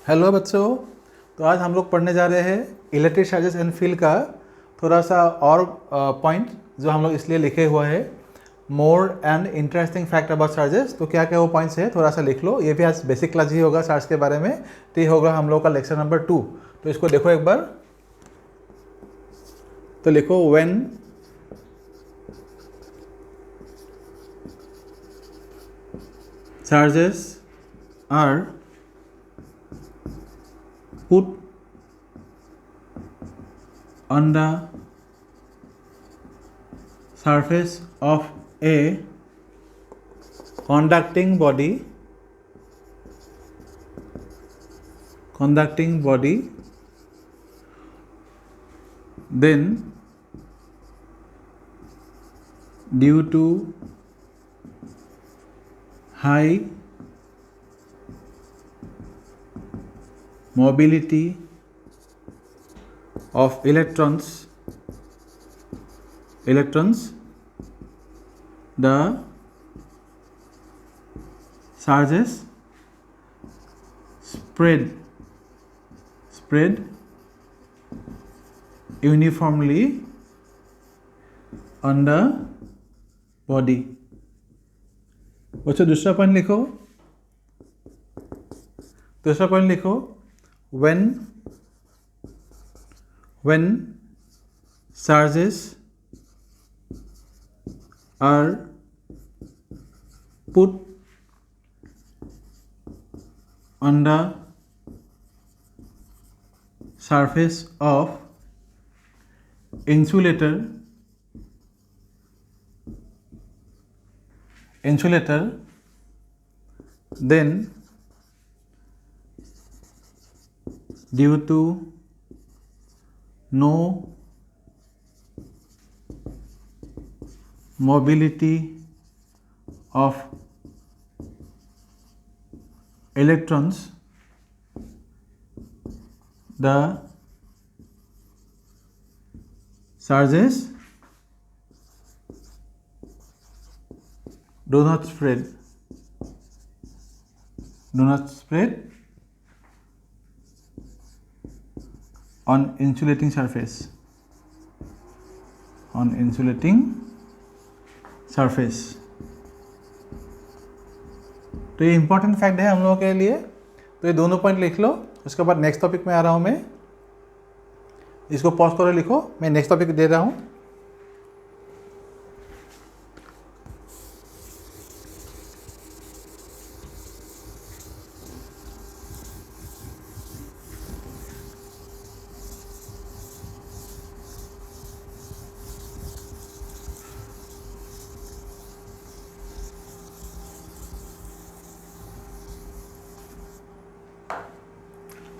Hello बच्चों। तो आज हम लोग पढ़ने जा रहे हैं इलेक्ट्रिक चार्जेस एंड फील्ड का थोड़ा सा और पॉइंट जो हम लोग इसलिए लिखे हुआ है more and interesting fact about charges. तो क्या क्या वो पॉइंट्स है थोड़ा सा लिख लो। ये भी आज बेसिक क्लास ही होगा चार्ज के बारे में। तो ये होगा हम लोग का लेक्चर नंबर 2। तो इसको देखो एक बार। तो लिखो when charges are put on the surface of a conducting body then due to high mobility of electrons the charges spread uniformly on the body। बच्चों दूसरा पॉइंट लिखो when charges are put on the surface of insulator then due to no mobility of electrons the charges do not spread on insulating surface तो ये important fact है हम लोगों के लिए। तो ये दोनों पॉइंट लिख लो। उसके बाद नेक्स्ट टॉपिक में आ रहा हूँ मैं। इसको पॉज करो, लिखो। मैं नेक्स्ट टॉपिक दे रहा हूँ।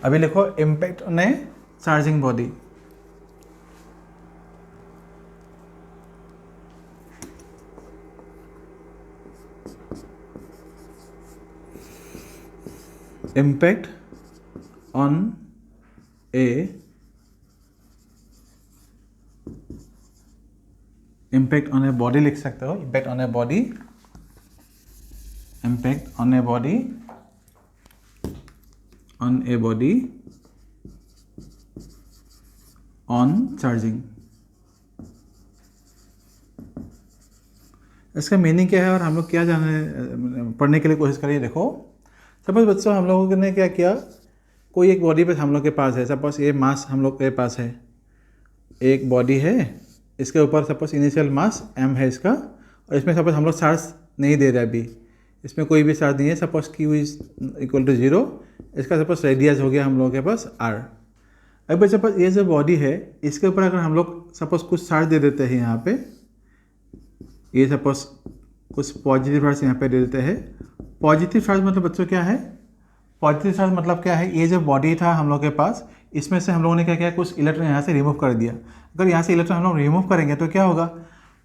अभी लिखो impact on A charging body. Impact on a body लिख सकते हो। Impact on a body on charging. इसका मीनिंग क्या है और हम लोग क्या पढ़ने के लिए कोशिश करिए। देखो सपोज बच्चों हम लोगों ने क्या किया, कोई एक बॉडी पे हम लोग के पास है। सपोज ये मास हम लोग के पास है, एक बॉडी है, इसके ऊपर सपोज इनिशियल मास m है इसका, और इसमें सपोज हम लोग चार्ज नहीं दे रहे अभी, इसमें कोई भी चार्ज नहीं है। Suppose q is equal to 0, इसका सपोज रेडियस हो गया हम लोगों के पास r। अब सपोज ये जो बॉडी है इसके ऊपर अगर हम लोग सपोज कुछ चार्ज दे देते हैं यहाँ पे, ये सपोज कुछ पॉजिटिव चार्ज यहाँ पे दे देते हैं। पॉजिटिव चार्ज मतलब बच्चों क्या है? पॉजिटिव चार्ज मतलब क्या है? ये जो बॉडी था हम लोग के पास, इसमें से हम लोगों ने क्या किया, कुछ इलेक्ट्रॉन यहाँ से रिमूव कर दिया। अगर यहाँ से इलेक्ट्रॉन हम लोग रिमूव करेंगे तो क्या होगा,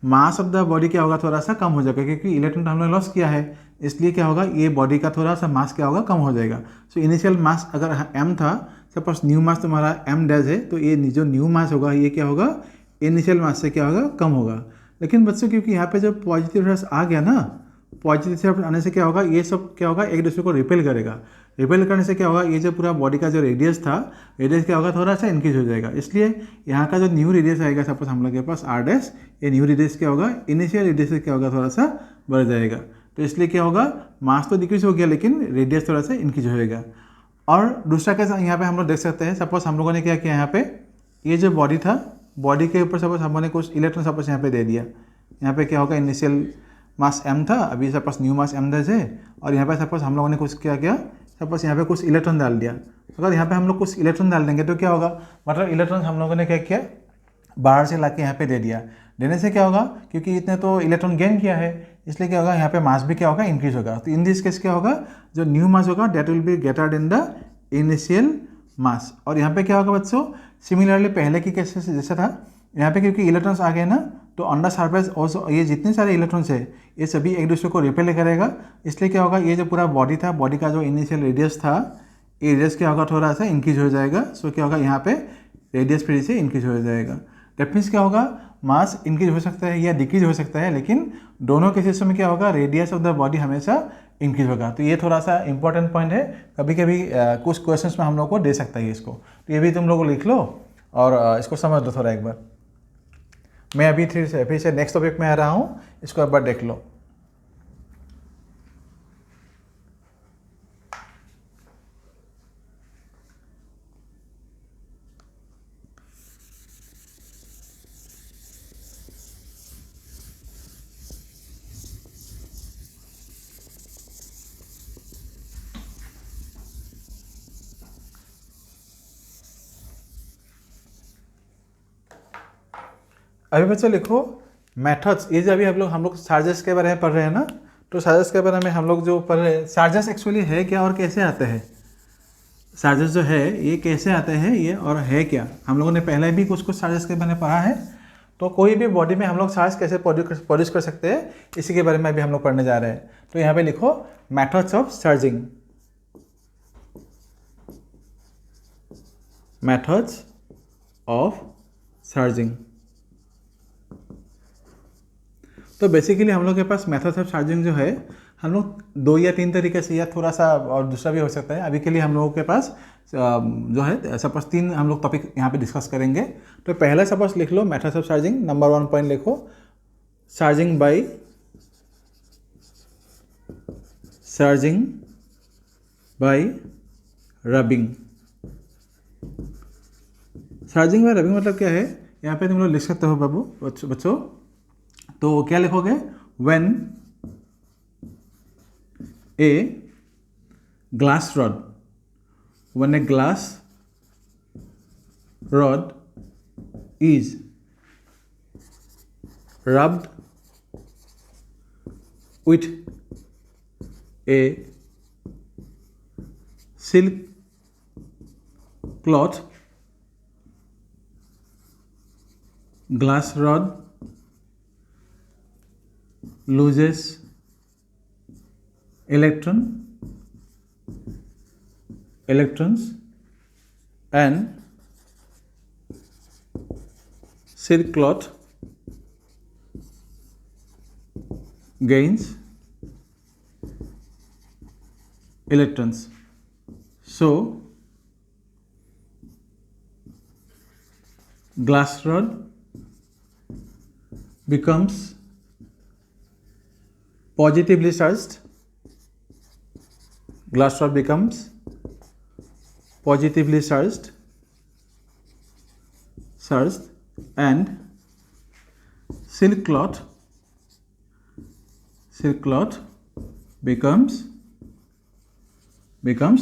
मास ऑफ द बॉडी क्या होगा, थोड़ा सा कम हो जाएगा, क्योंकि इलेक्ट्रॉन हमने लॉस किया है, इसलिए क्या होगा, ये बॉडी का थोड़ा सा मास क्या होगा, कम हो जाएगा। सो इनिशियल मास अगर m था, सपोज न्यू मास तुम्हारा m डैश है, तो ये जो न्यू मास होगा ये क्या होगा, इनिशियल मास से क्या होगा, कम होगा। लेकिन बच्चों क्योंकि यहाँ पे जब पॉजिटिव चार्ज आ गया ना, पॉजिटिव चार्ज आने से क्या होगा, ये सब क्या होगा, एक दूसरे को रिपेल करेगा। रिपेल करने से क्या होगा, ये जो पूरा बॉडी का जो रेडियस था, रेडियस क्या होगा, थोड़ा सा इंक्रीज हो जाएगा। इसलिए यहाँ का जो न्यू रेडियस आएगा, सपोज हम लोग के पास आर डैश, ये न्यू रेडियस क्या होगा, इनिशियल रेडियस से क्या होगा, थोड़ा सा बढ़ जाएगा। तो इसलिए क्या होगा, मास तो डिक्रीज हो गया लेकिन रेडियस थोड़ा सा इंक्रीज होएगा। और दूसरा केस यहाँ पे हम लोग देख सकते हैं, सपोज हम लोगों ने क्या किया, यहाँ पे ये जो बॉडी था, बॉडी के ऊपर सपोज हमने कुछ इलेक्ट्रॉन सपोज यहाँ पे दे दिया। यहाँ पे क्या होगा, इनिशियल मास m था, अभी सपोज न्यू मास m है, और यहाँ पे सपोज हम लोगों ने कुछ क्या किया, सपोज यहाँ पे कुछ इलेक्ट्रॉन डाल दिया। अगर यहाँ पे हम लोग कुछ इलेक्ट्रॉन डाल देंगे तो क्या होगा, मतलब इलेक्ट्रॉन हम लोगों ने क्या किया, बाहर से ला के यहाँ पे दे दिया। देने से क्या होगा, क्योंकि इतने तो इलेक्ट्रॉन गेन किया है, इसलिए क्या होगा, यहाँ पे मास भी क्या होगा, इंक्रीज होगा। तो इन दिस केस क्या होगा, जो न्यू मास होगा that will be greater than the initial mass. और यहाँ पे क्या होगा बच्चों, सिमिलरली पहले की केस जैसा था, यहाँ पे क्योंकि इलेक्ट्रॉन्स आ गए ना, तो अंडर सरफेस ऑल्सो ये जितने सारे इलेक्ट्रॉन्स है ये सभी एक दूसरे को रिपेल करेगा। इसलिए क्या होगा, ये जो पूरा बॉडी था, बॉडी का जो इनिशियल रेडियस था, ये रेडियस क्या होगा, थोड़ा सा इंक्रीज हो जाएगा। सो क्या होगा, यहाँ पे रेडियस फिर से इंक्रीज हो जाएगा। दैट मीन्स क्या होगा, मास इंक्रीज हो सकता है या डिक्रीज हो सकता है, लेकिन दोनों के केसेस में क्या होगा, रेडियस ऑफ द बॉडी हमेशा इंक्रीज होगा। तो ये थोड़ा सा इंपॉर्टेंट पॉइंट है, कभी कभी कुछ क्वेश्चंस में हम लोग को दे सकता है इसको। तो ये भी तुम लोग लिख लो और इसको समझ लो थोड़ा एक बार। मैं अभी फिर से नेक्स्ट टॉपिक में आ रहा हूँ, इसको एक बार देख लो। अभी बच्चों लिखो मेथड्स। ये जो अभी हम लोग चार्जेस के बारे में पढ़ रहे हैं ना, तो चार्जेस के बारे में हम लोग जो पढ़ रहे हैं, चार्जेस एक्चुअली है क्या और कैसे आते हैं, चार्जेस जो है ये कैसे आते हैं ये और है क्या। हम लोगों ने पहले भी कुछ चार्जेस के बारे में पढ़ा है। तो कोई भी बॉडी में हम लोग चार्ज कैसे प्रोड्यूस कर सकते हैं, इसी के बारे में अभी हम लोग पढ़ने जा रहे हैं। तो यहाँ पे लिखो methods of charging, methods of charging. तो बेसिकली हम लोग के पास मेथड्स ऑफ चार्जिंग जो है, हम लोग 2 या 3 तरीके से, या थोड़ा सा और दूसरा भी हो सकता है। अभी के लिए हम लोगों के पास जो है सपोज 3 हम लोग टॉपिक यहाँ पे डिस्कस करेंगे। तो पहला सपोज लिख लो methods of charging. Number 1 point लिखो, charging by rubbing. Charging by rubbing मतलब क्या है, यहाँ पे तुम लोग लिख सकते हो बाबू बच्चों। तो क्या लिखोगे, when a glass rod, when a glass rod is rubbed with a silk cloth, glass rod loses electrons and silk cloth gains electrons. So glass rod becomes positively charged. Glass rod becomes positively charged and silk cloth becomes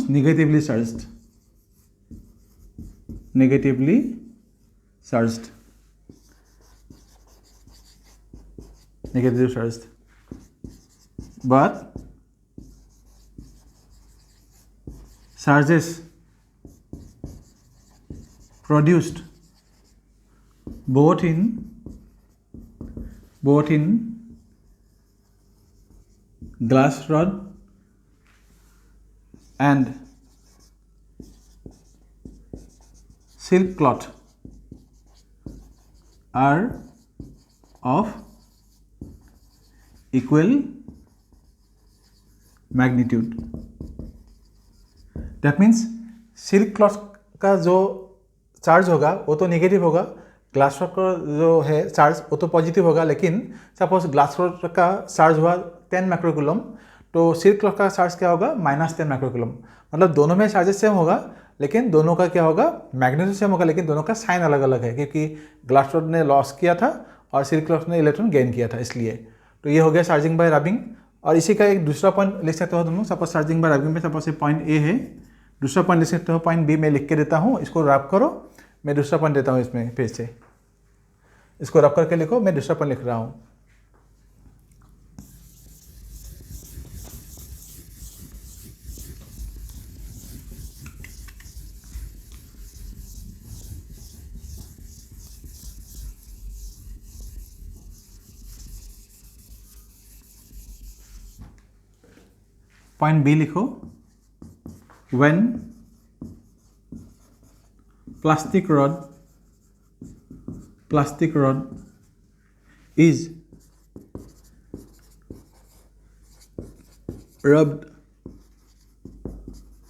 negatively charged. But charges produced both in glass rod and silk cloth are of equal magnitude. That means silk cloth का जो charge होगा वो तो negative होगा, glass rod का जो है charge वो तो पॉजिटिव होगा, लेकिन सपोज ग्लास रॉड का चार्ज हुआ 10 माइक्रोकूलम, तो सिल्क क्लॉथ का चार्ज क्या होगा -10 माइक्रोकूलम। मतलब दोनों में चार्जेस सेम होगा, लेकिन दोनों का क्या होगा मैग्नीट्यूड सेम होगा, लेकिन दोनों का साइन अलग अलग है, क्योंकि ग्लास रॉड ने लॉस किया था और सिल्क क्लॉथ ने इलेक्ट्रॉन गेन किया था, इसलिए। तो ये हो गया चार्जिंग बाय रबिंग। और इसी का एक दूसरा पॉइंट लिख सकते हो तुम लोग। सपोज चार्जिंग बाय रबिंग में सपोज ये पॉइंट ए है, दूसरा पॉइंट लिख सकते हो पॉइंट बी। मैं लिख के देता हूँ, इसको रब करो, मैं दूसरा पॉइंट देता हूँ इसमें फिर से, इसको रब करके लिखो, मैं दूसरा पॉइंट लिख रहा हूँ। पॉइंट बी लिखो, when plastic rod is rubbed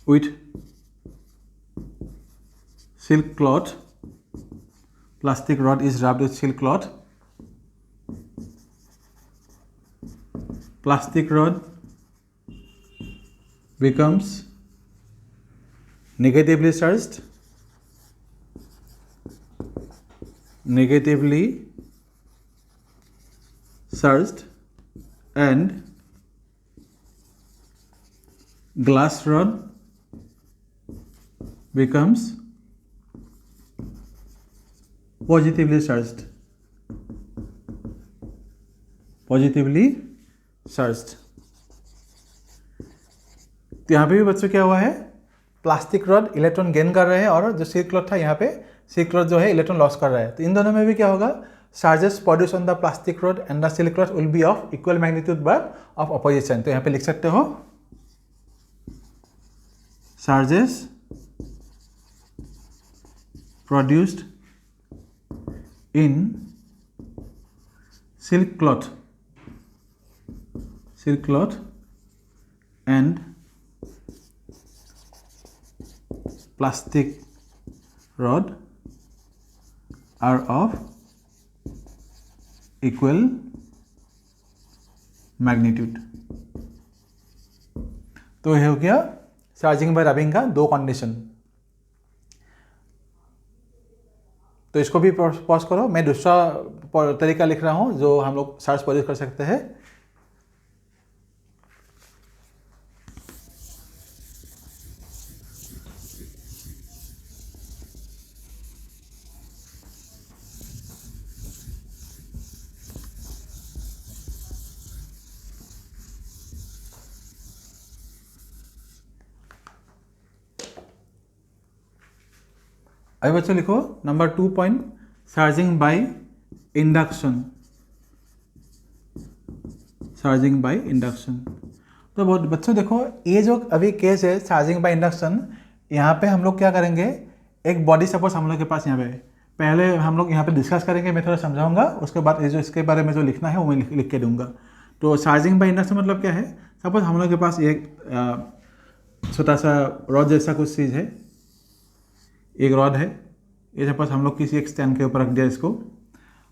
with silk cloth, plastic rod is rubbed with silk cloth, plastic rod becomes negatively charged, and glass rod becomes positively charged. तो यहाँ पे भी बच्चों क्या हुआ है, प्लास्टिक रॉड इलेक्ट्रॉन गेन कर रहे हैं और जो सिल्क क्लॉथ था यहाँ पे सिल्क क्लॉथ जो है इलेक्ट्रॉन लॉस कर रहा है। तो इन दोनों में भी क्या होगा, charges produce on the plastic rod and the silk cloth will be of equal magnitude but of opposition. तो यहाँ पे लिख सकते हो charges produced in silk cloth and plastic rod are of equal magnitude। तो यह हो गया चार्जिंग बाय रबिंग का दो कंडीशन। तो इसको भी पॉज करो, मैं दूसरा तरीका लिख रहा हूं जो हम लोग चार्ज प्रोड्यूस कर सकते हैं। अभी बच्चों लिखो number 2 point, charging by induction. तो बच्चों देखो ये जो अभी केस है चार्जिंग बाय इंडक्शन, यहाँ पे हम लोग क्या करेंगे, एक बॉडी सपोज हम लोग के पास यहाँ पे, पहले हम लोग यहाँ पे डिस्कस करेंगे, मैं थोड़ा समझाऊंगा, उसके बाद ये जो इसके बारे में जो लिखना है वो मैं लिख के दूंगा। तो चार्जिंग बाय इंडक्शन मतलब क्या है, सपोज हम लोग के पास एक छोटा सा रॉड जैसा कुछ चीज़ है, एक रॉड है, ये सपोज हम लोग किसी एक स्टैंड के ऊपर रख दिया इसको,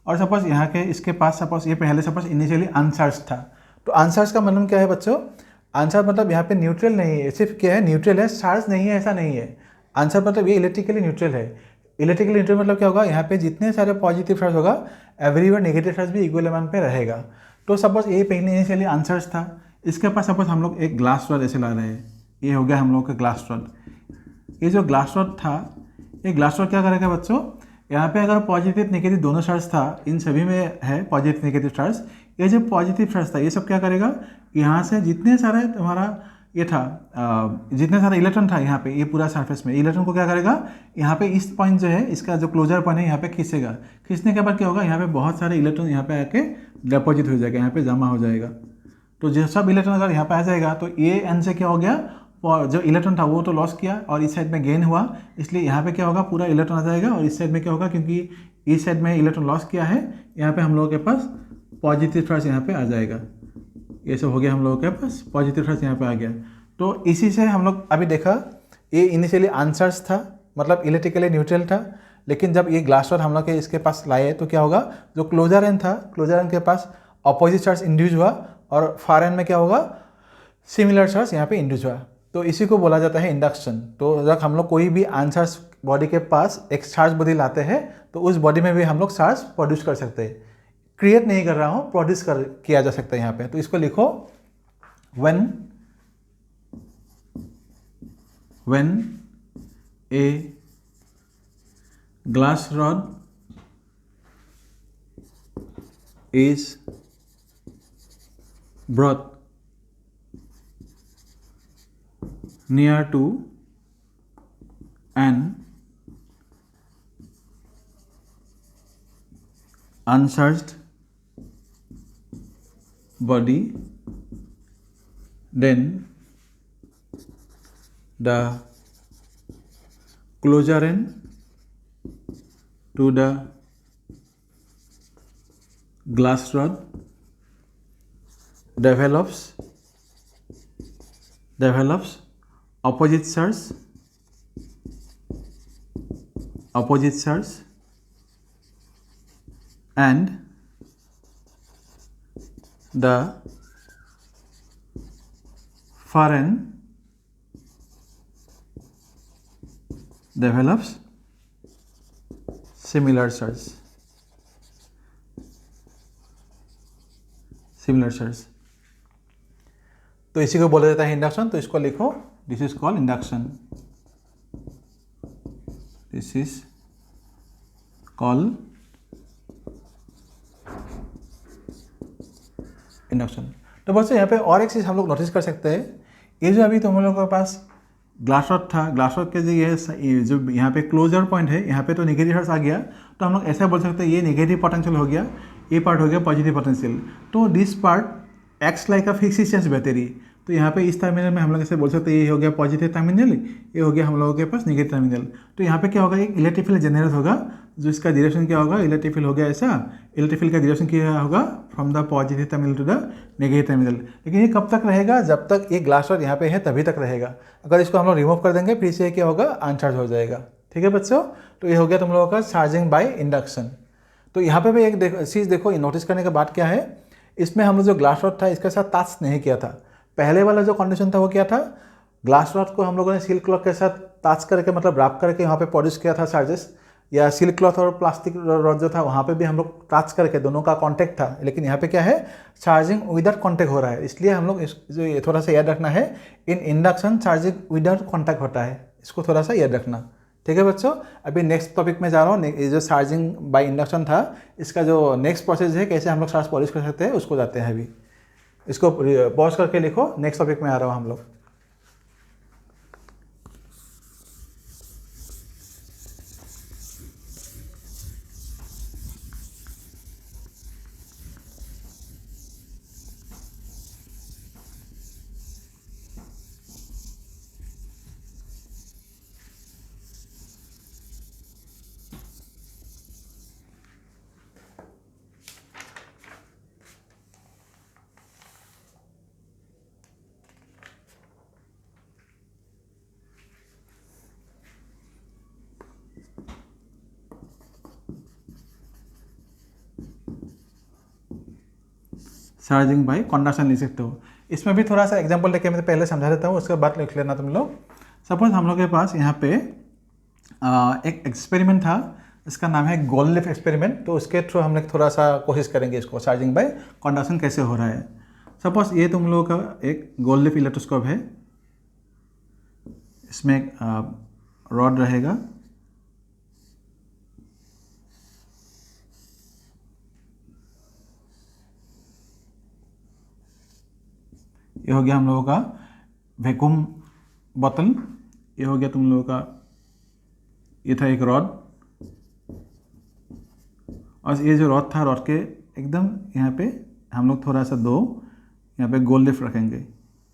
और सपोज यहाँ के इसके पास सपोज ये पहले सपोज इनिशियली अनचार्ज था। तो अनचार्ज का मतलब क्या है बच्चों, अनचार्ज मतलब यहाँ पे न्यूट्रल नहीं है, सिर्फ क्या है न्यूट्रल है, चार्ज नहीं है ऐसा नहीं है। अनचार्ज मतलब ये इलेक्ट्रिकली न्यूट्रल है। इलेक्ट्रिकली न्यूट्रल मतलब क्या होगा, यहाँ पे जितने सारे पॉजिटिव चार्ज होगा एवरीवेयर नेगेटिव चार्ज भी इक्वल अमाउंट पे रहेगा। तो सपोज ये पहले इनिशियली अनचार्ज था, इसके पास सपोज हम लोग एक ग्लास रॉड ऐसे ला रहे हैं, ये हो गया हम लोग का ग्लास रॉड। ये जो ग्लास रॉड था, ये ग्लास रॉड क्या करेगा बच्चों, यहाँ पे अगर पॉजिटिव नेगेटिव दोनों चार्ज था, इन सभी में है पॉजिटिव नेगेटिव चार्ज, ये जो पॉजिटिव चार्ज था ये सब क्या करेगा, यहाँ से जितने सारे तुम्हारा ये था जितने सारे इलेक्ट्रॉन था यहाँ पे ये पूरा सरफेस में, इलेक्ट्रॉन को क्या करेगा, यहाँ पे इस पॉइंट जो है इसका जो क्लोजर पॉइंट है यहाँ पे खींचेगा। खींचने के बाद क्या होगा, यहाँ पे बहुत सारे इलेक्ट्रॉन यहाँ पे आके डिपॉजिट हो जाएगा, यहाँ पे जमा हो जाएगा। तो जो सब इलेक्ट्रॉन अगर यहाँ पे आ जाएगा तो ये एन से क्या हो गया, जो इलेक्ट्रॉन था वो तो लॉस किया और इस साइड में गेन हुआ, इसलिए यहाँ पे क्या होगा पूरा इलेक्ट्रॉन आ जाएगा, और इस साइड में क्या होगा, क्योंकि इस साइड में इलेक्ट्रॉन लॉस किया है, यहाँ पे हम लोगों के पास पॉजिटिव चार्ज यहाँ पे आ जाएगा। ये सब हो गया हम लोगों के पास, पॉजिटिव चार्ज यहाँ पे आ गया। तो इसी से हम लोग अभी देखा ये इनिशियली अनचार्ज था, मतलब इलेक्ट्रिकली न्यूट्रल था, लेकिन जब ये ग्लास रॉड हम लोग के इसके पास लाए तो क्या होगा, जो क्लोजर एंड था, क्लोजर एंड के पास अपोजिट चार्ज इंड्यूस हुआ और फार एंड में क्या होगा, सिमिलर चार्ज यहाँ पे इंड्यूस हुआ। तो इसी को बोला जाता है इंडक्शन। तो जब हम लोग कोई भी अनचार्ज बॉडी के पास एक चार्ज बॉडी लाते हैं तो उस बॉडी में भी हम लोग चार्ज प्रोड्यूस कर सकते हैं। क्रिएट नहीं कर रहा हूँ, प्रोड्यूस किया जा सकता है यहाँ पे। तो इसको लिखो, when a glass rod is brought near to an uncharged body, then the closure end to the glass rod develops opposite charge and the far end develops similar charge। तो इसी को बोला जाता है इंडक्शन। तो इसको लिखो, this is called induction, this is called induction. तो बस यहाँ पे और एक चीज़ हम लोग नोटिस कर सकते हैं, ये जो अभी तुम लोगों के पास ग्लास रॉड था, ग्लास रॉड के ये जो यहाँ पे क्लोजर पॉइंट है, यहाँ पे तो नेगेटिव चार्ज आ गया, तो हम लोग ऐसा बोल सकते हैं ये नेगेटिव पोटेंशियल हो गया, ये पार्ट हो गया पॉजिटिव पोटेंशियल। तो this part acts like a fix distance battery. तो यहाँ पे इस टर्मिनल में हम लोग ऐसे बोल सकते हैं ये हो गया पॉजिटिव टर्मिनल, ये हो गया हम लोगों के पास नेगेटिव टर्मिनल। तो यहाँ पे क्या होगा, एक इलेक्ट्रिक फील्ड जनरेट होगा, जो इसका डायरेक्शन क्या होगा, इलेक्ट्रिक फील्ड हो गया ऐसा, इलेक्ट्रिक फील्ड का डायरेक्शन क्या होगा, from the positive terminal to the negative terminal. लेकिन ये कब तक रहेगा, जब तक ये ग्लास रॉड यहाँ पे है तभी तक रहेगा। अगर इसको हम लोग रिमूव कर देंगे फिर से क्या होगा, अनचार्ज हो जाएगा। ठीक है बच्चों, तो ये हो गया तुम लोगों का चार्जिंग बाय इंडक्शन। तो यहाँ पे भी एक चीज़ देखो, नोटिस करने का बात क्या है, इसमें हम लोग जो ग्लास रॉड था इसके साथ टच नहीं किया था। पहले वाला जो कंडीशन था वो क्या था, ग्लास रॉड को हम लोगों ने सिल्क क्लॉथ के साथ टच करके, मतलब रैप करके यहाँ पे प्रोड्यूस किया था चार्जेस, या सिल्क क्लॉथ और प्लास्टिक रॉड जो था वहाँ पे भी हम लोग टच करके दोनों का कांटेक्ट था। लेकिन यहाँ पे क्या है, चार्जिंग विदाउट कांटेक्ट हो रहा है। इसलिए हम लोग जो थोड़ा सा याद रखना है, इन इंडक्शन चार्जिंग विदाउट कांटेक्ट होता है, इसको थोड़ा सा याद रखना। ठीक है बच्चों, अभी नेक्स्ट टॉपिक में जा रहा हूँ। ये जो चार्जिंग बाय इंडक्शन था, इसका जो नेक्स्ट प्रोसेस है, कैसे हम लोग चार्ज प्रोड्यूस कर सकते हैं, उसको जाते हैं अभी। इसको पॉज करके लिखो, नेक्स्ट टॉपिक में आ रहा हूँ हम लोग। चार्जिंग बाय कंडक्शन लिख सकते हो। इसमें भी थोड़ा सा एग्जांपल लेके मैं पहले समझा देता हूँ, उसके बाद लिख लेना तुम लोग। सपोज हम लोग के पास यहाँ पे एक एक्सपेरिमेंट था, इसका नाम है गोल्ड लीफ एक्सपेरिमेंट। तो उसके थ्रू हम लोग थोड़ा सा कोशिश करेंगे इसको, चार्जिंग बाय कंडक्शन कैसे हो रहा है। सपोज ये तुम लोगों का एक गोल्ड लीफ इलेक्ट्रोस्कोप है, इसमें एक रॉड रहेगा, ये हो गया हम लोगों का वैक्यूम बोतल, ये हो गया तुम लोगों का, ये था एक रॉड, और ये जो रॉड था, रॉड के एकदम यहाँ पे हम लोग थोड़ा सा यहाँ पे गोल्ड लीफ रखेंगे,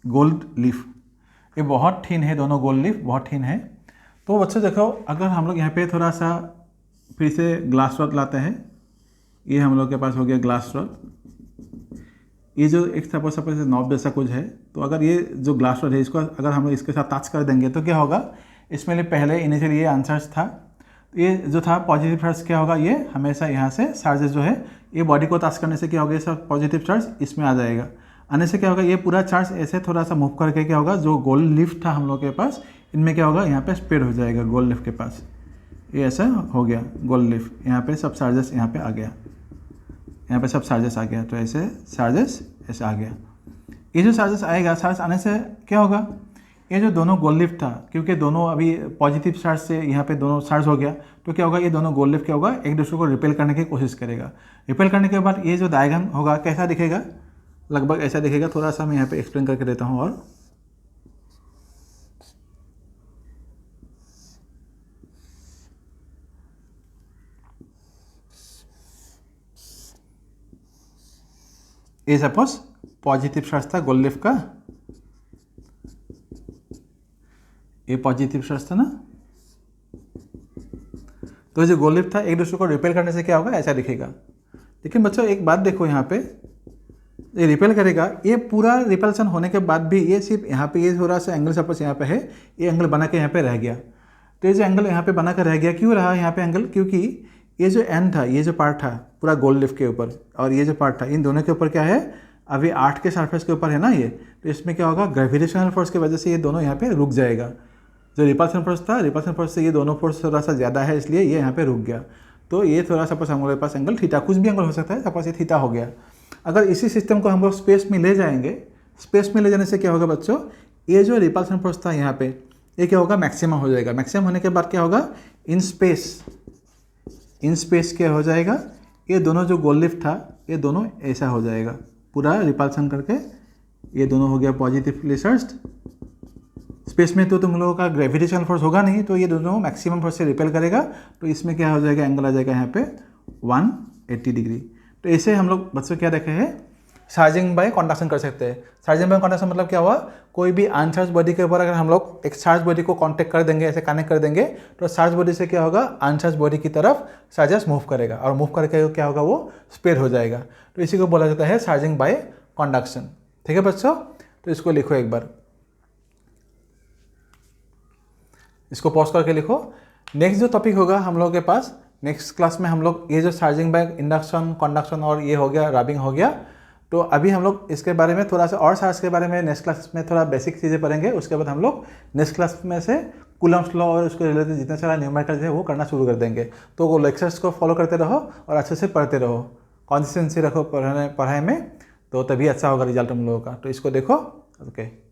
गोल्ड लीफ। ये बहुत थिन है, दोनों गोल्ड लीफ बहुत थिन है। तो बच्चों देखो, अगर हम लोग यहाँ पे थोड़ा सा फिर से ग्लास रॉड लाते हैं, ये हम लोग के पास हो गया ग्लास रॉड, ये जो एक सपोज नॉब जैसा कुछ है, तो अगर ये जो ग्लास रॉड है इसको अगर हम इसके साथ टच कर देंगे तो क्या होगा, इसमें लिए पहले इनिशियली ये आंसर्स था, तो ये जो था पॉजिटिव चार्ज क्या होगा, ये हमेशा यहाँ से चार्जेस जो है ये बॉडी को टच करने से क्या होगा, ये सब पॉजिटिव चार्ज इसमें आ जाएगा। आने से क्या होगा, ये पूरा चार्ज ऐसे थोड़ा सा मूव करके क्या होगा, जो गोल्ड लीफ था हम लोग के पास, इनमें क्या होगा, यहाँ पे स्प्रेड हो जाएगा गोल्ड लीफ के पास। ये ऐसा हो गया गोल्ड लीफ, यहाँ पे सब चार्जेस यहाँ पे आ गया, यहाँ पे सब चार्जेस आ गया, तो ऐसे चार्जेस ऐसे आ गया। ये जो चार्जेस आएगा, चार्ज आने से क्या होगा, ये जो दोनों गोल्ड लीफ था, क्योंकि दोनों अभी पॉजिटिव चार्ज से यहाँ पे दोनों चार्ज हो गया, तो क्या होगा, ये दोनों गोल्ड लीफ क्या होगा, एक दूसरे को रिपेल करने की कोशिश करेगा। रिपेल करने के बाद ये जो डायग्राम होगा कैसा दिखेगा, लगभग ऐसा दिखेगा। थोड़ा सा मैं यहाँ पे एक्सप्लेन करके देता हूँ। और ये सपोज पॉजिटिव चार्ज था गोल्ड लीफ का, ये पॉजिटिव चार्ज था ना, तो जो गोल्ड लीफ था एक दूसरे को रिपेल करने से क्या होगा, ऐसा दिखेगा। लेकिन बच्चों एक बात देखो, यहाँ पे ये रिपेल करेगा, ये पूरा रिपल्सन होने के बाद भी ये सिर्फ यहाँ पे ये थोड़ा सा एंगल सपोज यहाँ पे है, ये एंगल बना के यहाँ पे रह गया। तो ये जो एंगल यहाँ पे बना कर रह गया, क्यों रहा यहाँ पे एंगल, क्योंकि ये जो एंड था, ये जो पार्ट था पूरा गोल्ड लीफ के ऊपर, और ये जो पार्ट था, इन दोनों के ऊपर क्या है, अभी 8 के सरफेस के ऊपर है ना ये, तो इसमें क्या होगा, ग्रेविटेशनल फोर्स की वजह से ये दोनों यहाँ पे रुक जाएगा। जो रिपल्सन फोर्स था, रिपल्सन फोर्स से ये दोनों फोर्स थोड़ा सा ज़्यादा है, इसलिए ये यहाँ पे रुक गया। तो ये थोड़ा सपोज हमारे पास एंगल थीटा, कुछ भी एंगल हो सकता है, सपोज ये थीटा हो गया। अगर इसी सिस्टम को हम लोग स्पेस में ले जाएंगे, स्पेस में ले जाने से क्या होगा बच्चों, ये जो रिपल्सन फोर्स था यहाँ पे, ये क्या होगा, मैक्सिमम हो जाएगा। मैक्सिमम होने के बाद क्या होगा, इन स्पेस क्या हो जाएगा, ये दोनों जो गोल्ड लीफ था, ये दोनों ऐसा हो जाएगा, पूरा रिपल्सन करके ये दोनों हो गया पॉजिटिवली चार्ज्ड। स्पेस में तो तुम लोगों का ग्रेविटेशनल फोर्स होगा नहीं, तो ये दोनों मैक्सिमम फोर्स से रिपेल करेगा, तो इसमें क्या हो जाएगा, एंगल आ जाएगा यहाँ पे 180 डिग्री। तो ऐसे हम लोग बच्चों क्या देखे हैं, चार्जिंग बाय कंडक्शन कर सकते हैं। चार्जिंग बाय कंडक्शन मतलब क्या हुआ, कोई भी अनचार्ज बॉडी के ऊपर अगर हम लोग एक चार्ज बॉडी को कांटेक्ट कर देंगे, ऐसे कनेक्ट कर देंगे, तो चार्ज बॉडी से क्या होगा, अनचार्ज बॉडी की तरफ चार्जेस मूव करेगा, और मूव करके क्या होगा, वो स्प्रेड हो जाएगा। तो इसी को बोला जाता है चार्जिंग बाय कंडक्शन। ठीक है बच्चों, तो इसको लिखो एक बार, इसको पॉज करके लिखो। नेक्स्ट जो टॉपिक होगा हम लोगों के पास, नेक्स्ट क्लास में हम लोग ये जो चार्जिंग बाय इंडक्शन, कंडक्शन और ये हो गया, रबिंग हो गया, तो अभी हम लोग इसके बारे में थोड़ा सा और चार्ज के बारे में नेक्स्ट क्लास में थोड़ा बेसिक चीज़ें पढ़ेंगे। उसके बाद हम लोग नेक्स्ट क्लास में से कूलम्स लॉ और उसके रिलेटेड जितना सारा न्यूमेरिकल है वो करना शुरू कर देंगे। तो वो लेक्चर्स को फॉलो करते रहो और अच्छे से पढ़ते रहो, कंसिस्टेंसी रखो पढ़ाई में, तो तभी अच्छा होगा रिजल्ट हम लोगों का। तो इसको देखो, ओके।